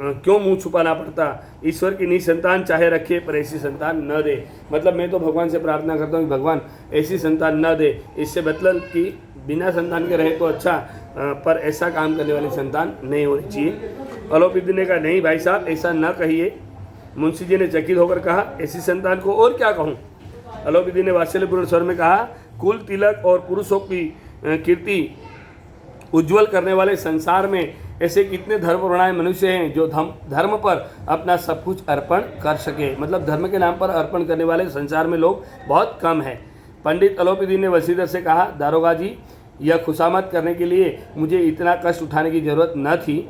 Speaker 1: क्यों मुंह छुपाना पड़ता। ईश्वर की निसंतान चाहे रखे पर ऐसी संतान न दे। मतलब मैं तो भगवान से प्रार्थना करता हूँ कि भगवान ऐसी संतान न दे। इससे मतलब कि बिना संतान के रहे तो अच्छा, पर ऐसा काम करने वाली संतान नहीं होनी चाहिए। अलोपीदीन ने कहा, नहीं भाई साहब ऐसा न कहिए। मुंशी जी ने चकित होकर कहा, ऐसी संतान को और क्या कहूँ। अलोपीदीन ने वात्सल्यपूर्ण स्वर में कहा, कुल तिलक और पुरुषों की कीर्ति उज्जवल करने वाले संसार में ऐसे कितने धर्मपरायण मनुष्य हैं जो धर्म पर अपना सब कुछ अर्पण कर सके। मतलब धर्म के नाम पर अर्पण करने वाले संसार में लोग बहुत कम हैं। पंडित अलोपीदीन ने वंशीधर से कहा, दारोगा जी, यह खुशामद करने के लिए मुझे इतना कष्ट उठाने की जरूरत न थी।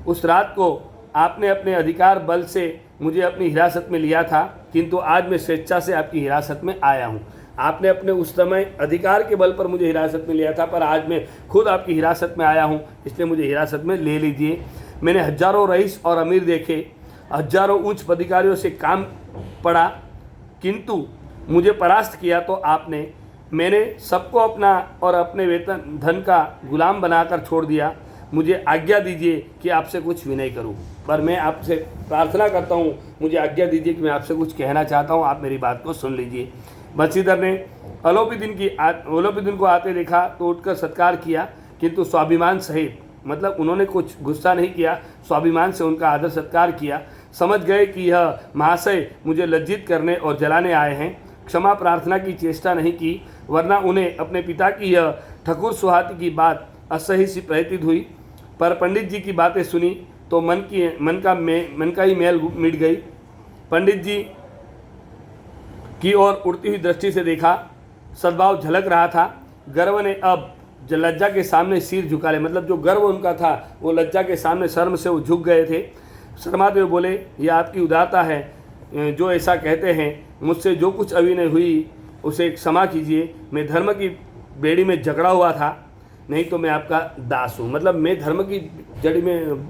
Speaker 1: उस रात को आपने अपने अधिकार बल से मुझे अपनी हिरासत में लिया था, किंतु आज मैं स्वेच्छा से आपकी हिरासत में आया हूँ। आपने अपने उस समय अधिकार के बल पर मुझे हिरासत में लिया था, पर आज मैं खुद आपकी हिरासत में आया हूँ, इसलिए मुझे हिरासत में ले लीजिए। मैंने हजारों रईस और अमीर देखे, हजारों उच्च पदाधिकारियों से काम पड़ा, किंतु मुझे परास्त किया तो आपने। मैंने सबको अपना और अपने वेतन धन का गुलाम बनाकर छोड़ दिया। मुझे आज्ञा दीजिए कि आपसे कुछ विनय करूं। पर मैं आपसे प्रार्थना करता हूं, मुझे आज्ञा दीजिए कि मैं आपसे कुछ कहना चाहता हूं, आप मेरी बात को सुन लीजिए। बंशीधर ने अलोपीदीन को आते देखा तो उठकर सत्कार किया, किंतु स्वाभिमान सहित, मतलब उन्होंने कुछ गुस्सा नहीं किया, स्वाभिमान से उनका आदर सत्कार किया। समझ गए कि यह महाशय मुझे लज्जित करने और जलाने आए हैं। क्षमा प्रार्थना की चेष्टा नहीं की, वरना उन्हें अपने पिता की यह ठकुर सुहाती की बात असह्य सी प्रतीत हुई। पर पंडित जी की बातें सुनी तो मन का ही मैल मिट गई। पंडित जी की ओर उड़ती हुई दृष्टि से देखा, सद्भाव झलक रहा था। गर्व ने अब लज्जा के सामने सिर झुका ले, मतलब जो गर्व उनका था वो लज्जा के सामने शर्म से वो झुक गए थे। शर्माते हुए बोले, यह आपकी उदारता है जो ऐसा कहते हैं। मुझसे जो कुछ अभिनय हुई उसे क्षमा कीजिए। मैं धर्म की बेड़ी में जकड़ा हुआ था, नहीं तो मैं आपका दास हूँ। मतलब मैं धर्म की जड़ी में,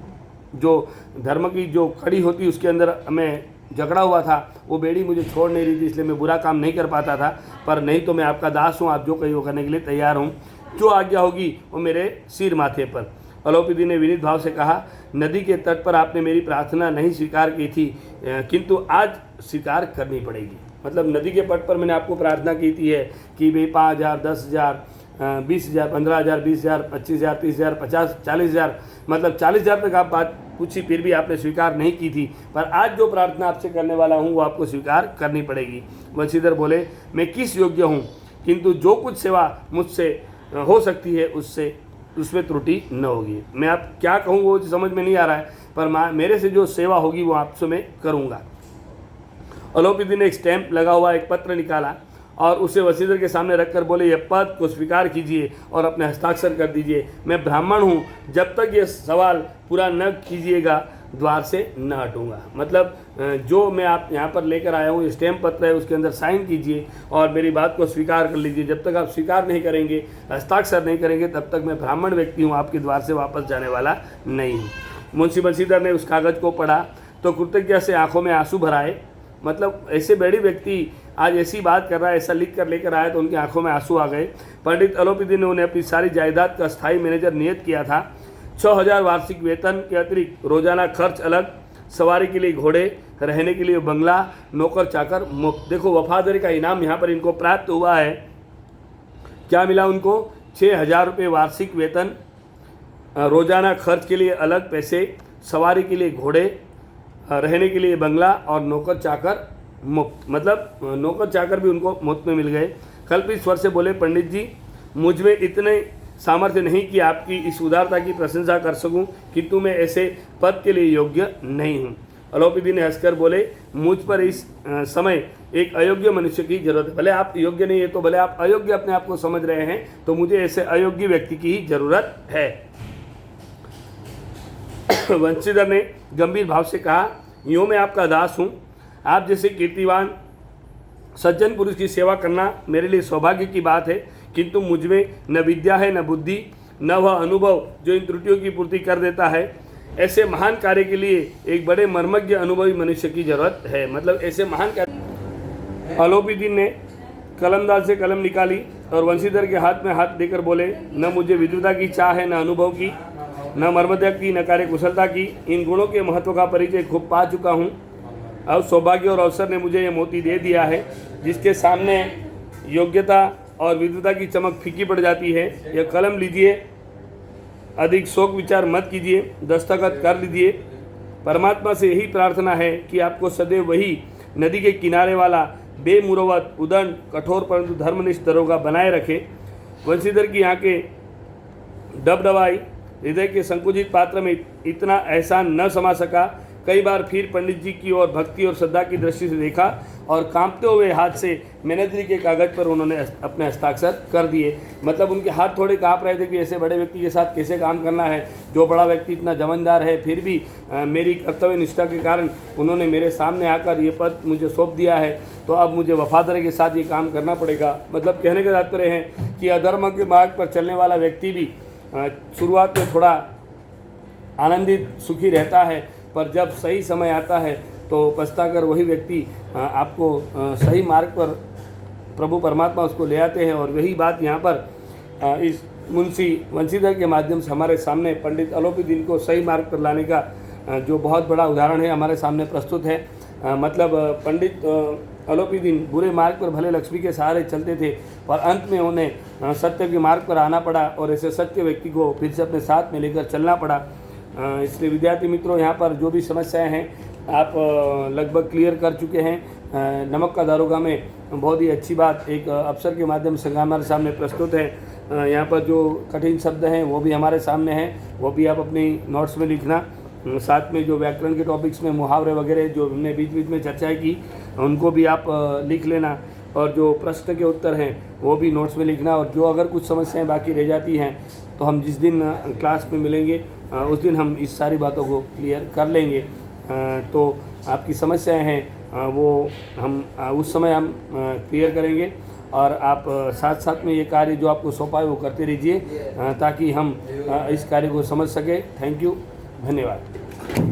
Speaker 1: जो धर्म की जो कड़ी होती उसके अंदर मैं जकड़ा हुआ था, वो बेड़ी मुझे छोड़ नहीं रही थी, इसलिए मैं बुरा काम नहीं कर पाता था। पर नहीं तो मैं आपका दास हूँ, आप जो कहीं वो करने के लिए तैयार हूँ। जो आज्ञा होगी वो मेरे सिर माथे पर। अलोपीदी ने विनीत भाव से कहा, नदी के तट पर आपने मेरी प्रार्थना नहीं स्वीकार की थी, किंतु आज स्वीकार करनी पड़ेगी। मतलब नदी के तट पर मैंने आपको प्रार्थना की थी है कि भाई 5,000, 10,000, 20,000, 15,000, 20,000, 25,000, 30,000, 50,000, 40,000, मतलब 40,000 तक आप बात पूछी, फिर भी आपने स्वीकार नहीं की थी। पर आज जो प्रार्थना आपसे करने वाला हूँ वो आपको स्वीकार करनी पड़ेगी। बंशीधर बोले, मैं किस योग्य हूँ, किंतु जो कुछ सेवा मुझसे हो सकती है उसमें त्रुटि न होगी। मैं आप क्या कहूँ वो समझ में नहीं आ रहा है, पर मेरे से जो सेवा होगी वो आपसे मैं करूँगा। अलोपीदी ने एक स्टैंप लगा हुआ एक पत्र निकाला और उसे बंशीधर के सामने रखकर बोले, यह पद को स्वीकार कीजिए और अपने हस्ताक्षर कर दीजिए। मैं ब्राह्मण हूँ, जब तक ये सवाल पूरा न कीजिएगा द्वार से न हटूँगा। मतलब जो मैं आप यहाँ पर लेकर आया हूँ, ये स्टैम्प पत्र है, उसके अंदर साइन कीजिए और मेरी बात को स्वीकार कर लीजिए। जब तक आप स्वीकार नहीं करेंगे, हस्ताक्षर नहीं करेंगे, तब तक मैं ब्राह्मण व्यक्ति हूँ, आपके द्वार से वापस जाने वाला नहीं हूँ। मुंशी बंशीधर ने उस कागज़ को पढ़ा तो कृतज्ञता से आंखों में आंसू भर आए। मतलब ऐसे बड़े व्यक्ति आज ऐसी बात कर रहा है, ऐसा लिख कर लेकर आए तो उनकी आंखों में आंसू आ गए। पंडित अलोपीदी ने उन्हें अपनी सारी जायदाद का स्थायी मैनेजर नियत किया था। 6,000 वार्षिक वेतन के अतिरिक्त रोजाना खर्च अलग, सवारी के लिए घोड़े, रहने के लिए बंगला, नौकर चाकर मुफ्त। देखो वफादारी का इनाम यहाँ पर इनको प्राप्त हुआ है। क्या मिला उनको? 6,000 रुपये वार्षिक वेतन, रोजाना खर्च के लिए अलग पैसे, सवारी के लिए घोड़े, रहने के लिए बंगला और नौकर चाकर मुफ्त। मतलब नौकर चाकर भी उनको मुफ्त में मिल गए। कल्पित स्वर से बोले, पंडित जी, मुझ में इतने सामर्थ्य नहीं कि आपकी इस उदारता की प्रशंसा कर सकूं, किंतु मैं ऐसे पद के लिए योग्य नहीं हूं। अलोपीदी ने हंसकर बोले, मुझ पर इस समय एक अयोग्य मनुष्य की जरूरत है। भले आप योग्य नहीं है तो भले आप अयोग्य अपने आप को समझ रहे हैं, तो मुझे ऐसे अयोग्य व्यक्ति की ही जरूरत है। बंशीधर ने गंभीर भाव से कहा, यूँ मैं आपका दास हूँ। आप जैसे कीर्तिवान सज्जन पुरुष की सेवा करना मेरे लिए सौभाग्य की बात है, किंतु मुझ में न विद्या है, न बुद्धि, न वह अनुभव जो इन त्रुटियों की पूर्ति कर देता है। ऐसे महान कार्य के लिए एक बड़े मर्मज्ञ अनुभवी मनुष्य की जरूरत है। मतलब ऐसे महान कार्य। अलोपीदी ने कलमदार से कलम निकाली और बंशीधर के हाथ में हाथ देकर बोले, न मुझे विद्वता की चाह है, न अनुभव की, न मर्मज्ञता की, न कार्य कुशलता की। इन गुणों के महत्व का परिचय खूब पा चुका हूँ। अब सौभाग्य और अवसर ने मुझे ये मोती दे दिया है, जिसके सामने योग्यता और विद्वता की चमक फीकी पड़ जाती है। यह कलम लीजिए, अधिक शोक विचार मत कीजिए, दस्तखत कर लीजिए। परमात्मा से यही प्रार्थना है कि आपको सदैव वही नदी के किनारे वाला बेमुरवत, उदंड, कठोर परंतु धर्मनिष्ठ दरोगा बनाए रखे। बंशीधर की आंखें डबडबाई, हृदय के संकुचित पात्र में इतना एहसान न समा सका। कई बार फिर पंडित जी की ओर भक्ति और श्रद्धा की दृष्टि से देखा और कांपते हुए हाथ से मैनेजरी के कागज़ पर उन्होंने अपने हस्ताक्षर कर दिए। मतलब उनके हाथ थोड़े काँप रहे थे कि ऐसे बड़े व्यक्ति के साथ कैसे काम करना है। जो बड़ा व्यक्ति इतना जमींदार है, फिर भी मेरी कर्तव्य निष्ठा के कारण उन्होंने मेरे सामने आकर ये पद मुझे सौंप दिया है, तो अब मुझे वफादारी के साथ ये काम करना पड़ेगा। मतलब कहने का तात्पर्य है कि अधर्म के मार्ग पर चलने वाला व्यक्ति भी शुरुआत में थोड़ा आनंदित सुखी रहता है, पर जब सही समय आता है तो पछताकर वही व्यक्ति आपको सही मार्ग पर प्रभु परमात्मा उसको ले आते हैं। और वही बात यहाँ पर इस मुंशी वंशीधर के माध्यम से हमारे सामने पंडित अलोपीदीन को सही मार्ग पर लाने का जो बहुत बड़ा उदाहरण है हमारे सामने प्रस्तुत है। मतलब पंडित अलोपीदीन बुरे मार्ग पर भले लक्ष्मी के सहारे चलते थे, पर अंत में उन्हें सत्य के मार्ग पर आना पड़ा और ऐसे सत्य व्यक्ति को फिर से अपने साथ में लेकर चलना पड़ा। इसलिए विद्यार्थी मित्रों, यहाँ पर जो भी समस्याएं हैं आप लगभग क्लियर कर चुके हैं। नमक का दारोगा में बहुत ही अच्छी बात एक अफसर के माध्यम से हमारे सामने प्रस्तुत है। यहाँ पर जो कठिन शब्द हैं वो भी हमारे सामने हैं, वो भी आप अपनी नोट्स में लिखना। साथ में जो व्याकरण के टॉपिक्स में मुहावरे वगैरह जो हमने बीच बीच में चर्चा की उनको भी आप लिख लेना, और जो प्रश्न के उत्तर हैं वो भी नोट्स में लिखना। और जो अगर कुछ समस्याएं बाकी रह जाती हैं तो हम जिस दिन क्लास में मिलेंगे उस दिन हम इस सारी बातों को क्लियर कर लेंगे। तो आपकी समस्याएं हैं वो हम उस समय हम क्लियर करेंगे, और आप साथ साथ में ये कार्य जो आपको सौंपा है वो करते रहिए ताकि हम इस कार्य को समझ सकें। थैंक यू, धन्यवाद।